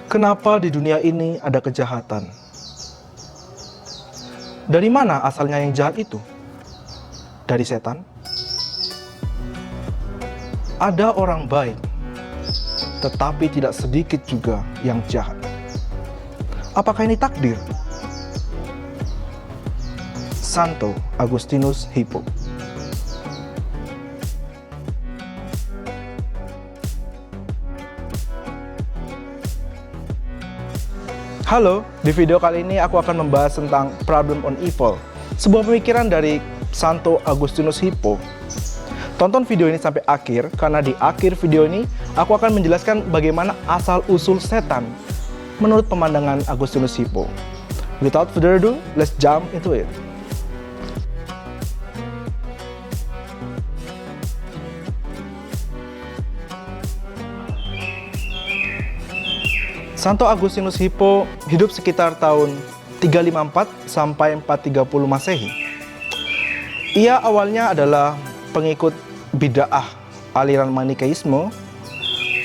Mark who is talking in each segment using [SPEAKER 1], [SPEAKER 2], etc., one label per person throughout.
[SPEAKER 1] Kenapa di dunia ini ada kejahatan? Dari mana asalnya yang jahat itu? Dari setan? Ada orang baik, tetapi tidak sedikit juga yang jahat. Apakah ini takdir? Santo Agustinus Hippo. Halo, di video kali ini aku akan membahas tentang Problem on Evil, sebuah pemikiran dari Santo Agustinus Hippo. Tonton video ini sampai akhir, karena di akhir video ini aku akan menjelaskan bagaimana asal-usul setan menurut pemandangan Agustinus Hippo. Without further ado, let's jump into it. Santo Agustinus Hippo hidup sekitar tahun 354 sampai 430 Masehi. Ia awalnya adalah pengikut bid'ah aliran Manikeisme.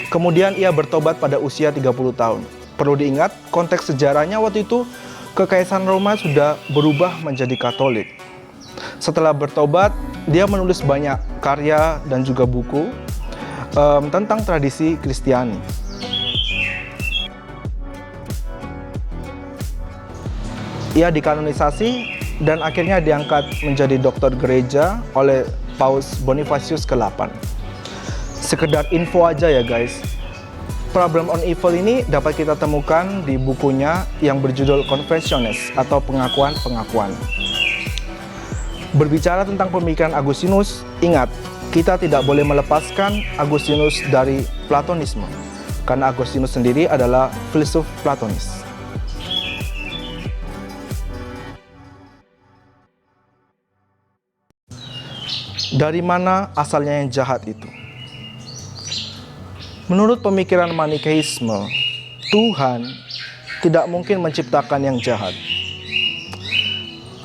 [SPEAKER 1] Kemudian ia bertobat pada usia 30 tahun. Perlu diingat, konteks sejarahnya waktu itu Kekaisaran Roma sudah berubah menjadi Katolik. Setelah bertobat, dia menulis banyak karya dan juga buku tentang tradisi Kristiani. Ia dikanonisasi dan akhirnya diangkat menjadi dokter gereja oleh Paus Bonifacius ke-8. Sekedar info aja ya guys, Problem on Evil ini dapat kita temukan di bukunya yang berjudul Confessiones atau pengakuan-pengakuan. Berbicara tentang pemikiran Agustinus, ingat, kita tidak boleh melepaskan Agustinus dari Platonisme, karena Agustinus sendiri adalah filsuf Platonis. Dari mana asalnya yang jahat itu? Menurut pemikiran Manikeisme, Tuhan tidak mungkin menciptakan yang jahat.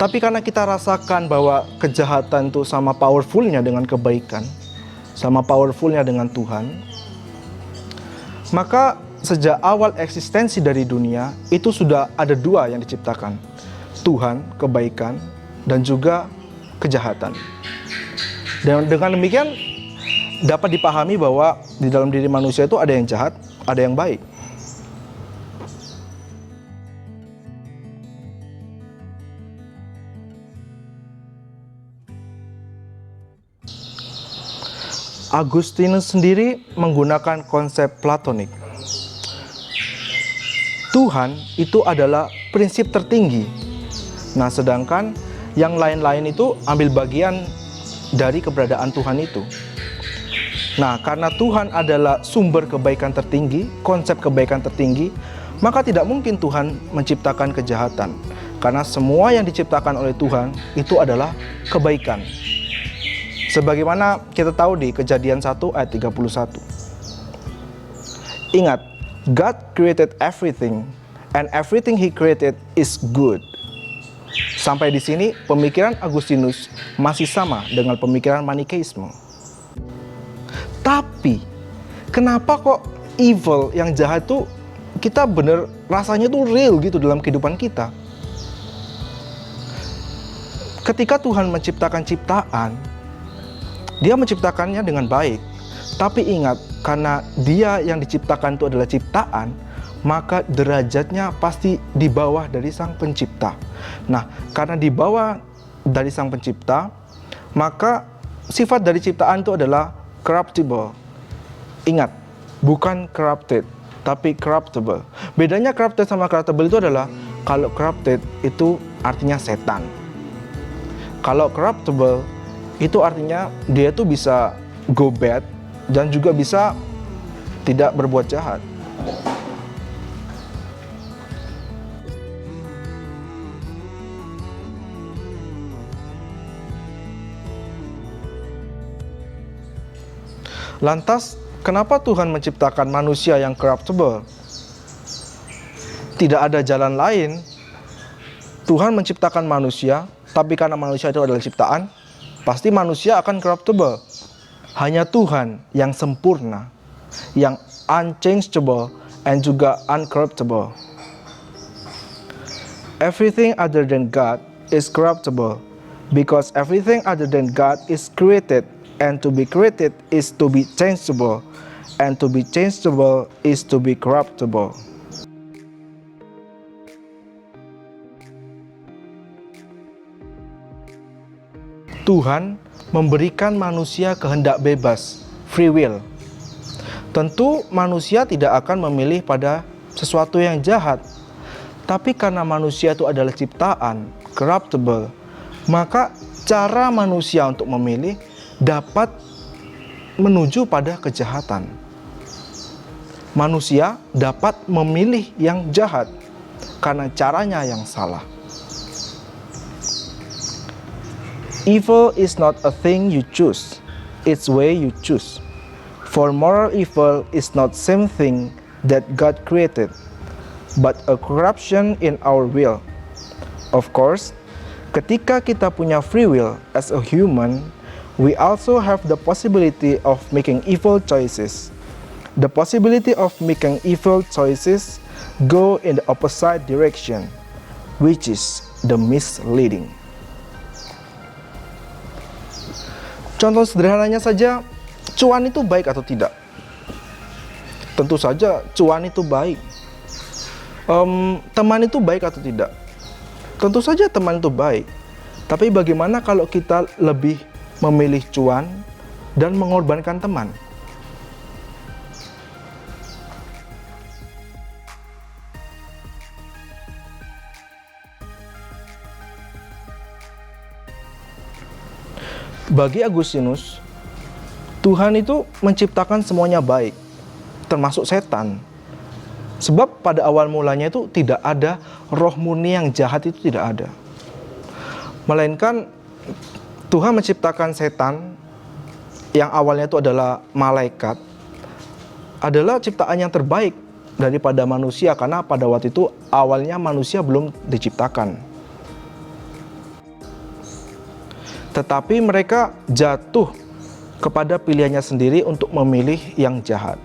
[SPEAKER 1] Tapi karena kita rasakan bahwa kejahatan itu sama powerfulnya dengan kebaikan, sama powerfulnya dengan Tuhan, maka sejak awal eksistensi dari dunia, itu sudah ada dua yang diciptakan. Tuhan, kebaikan, dan juga kejahatan. Dan dengan demikian dapat dipahami bahwa di dalam diri manusia itu ada yang jahat, ada yang baik. Agustinus sendiri menggunakan konsep Platonik. Tuhan itu adalah prinsip tertinggi. Nah, sedangkan yang lain-lain itu ambil bagian dari keberadaan Tuhan itu. Nah, karena Tuhan adalah sumber kebaikan tertinggi, konsep kebaikan tertinggi, maka tidak mungkin Tuhan menciptakan kejahatan. Karena semua yang diciptakan oleh Tuhan itu adalah kebaikan. Sebagaimana kita tahu di Kejadian 1 ayat 31. Ingat, God created everything and everything He created is good. Sampai di sini pemikiran Agustinus masih sama dengan pemikiran Manikeisme. Tapi kenapa kok evil yang jahat tuh kita bener rasanya tuh real gitu dalam kehidupan kita? Ketika Tuhan menciptakan ciptaan, Dia menciptakannya dengan baik. Tapi ingat, karena Dia yang diciptakan itu adalah ciptaan, maka derajatnya pasti di bawah dari Sang Pencipta. Nah, karena di bawah dari Sang Pencipta, maka sifat dari ciptaan itu adalah corruptible. Ingat, bukan corrupted, tapi corruptible. Bedanya corrupted sama corruptible itu adalah, kalau corrupted itu artinya setan. Kalau corruptible itu artinya dia tuh bisa go bad dan juga bisa tidak berbuat jahat. Lantas, kenapa Tuhan menciptakan manusia yang corruptible? Tidak ada jalan lain. Tuhan menciptakan manusia, tapi karena manusia itu adalah ciptaan, pasti manusia akan corruptible. Hanya Tuhan yang sempurna, yang unchangeable and juga uncorruptible. Everything other than God is corruptible, because everything other than God is created, and to be created is to be changeable, and to be changeable is to be corruptible. Tuhan memberikan manusia kehendak bebas, free will. Tentu manusia tidak akan memilih pada sesuatu yang jahat. Tapi karena manusia itu adalah ciptaan, corruptible, maka cara manusia untuk memilih dapat menuju pada kejahatan. Manusia dapat memilih yang jahat karena caranya yang salah. Evil is not a thing you choose, it's way you choose. For moral evil is not same thing that God created, but a corruption in our will. Of course, ketika kita punya free will as a human, we also have the possibility of making evil choices. The possibility of making evil choices go in the opposite direction, which is the misleading. Contoh sederhananya saja, cuan itu baik atau tidak? Tentu saja cuan itu baik. Teman itu baik atau tidak? Tentu saja teman itu baik. Tapi bagaimana kalau kita lebih memilih cuan dan mengorbankan teman? Bagi Agustinus, Tuhan itu menciptakan semuanya baik, termasuk setan. Sebab pada awal mulanya itu tidak ada roh murni yang jahat, itu tidak ada. Melainkan Tuhan menciptakan setan yang awalnya itu adalah malaikat, adalah ciptaan yang terbaik daripada manusia, karena pada waktu itu awalnya manusia belum diciptakan. Tetapi mereka jatuh kepada pilihannya sendiri untuk memilih yang jahat.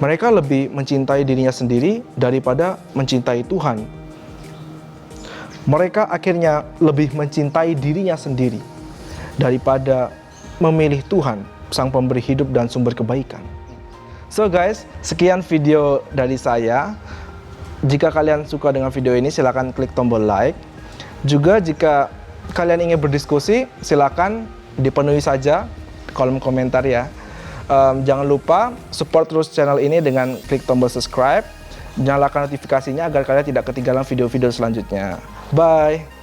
[SPEAKER 1] Mereka lebih mencintai dirinya sendiri daripada mencintai Tuhan. Mereka akhirnya lebih mencintai dirinya sendiri daripada memilih Tuhan, Sang Pemberi hidup dan sumber kebaikan. So guys, sekian video dari saya. Jika kalian suka dengan video ini, silakan klik tombol like. Juga jika kalian ingin berdiskusi, silakan dipenuhi saja kolom komentar ya. Jangan lupa support terus channel ini dengan klik tombol subscribe, nyalakan notifikasinya agar kalian tidak ketinggalan video-video selanjutnya. Bye.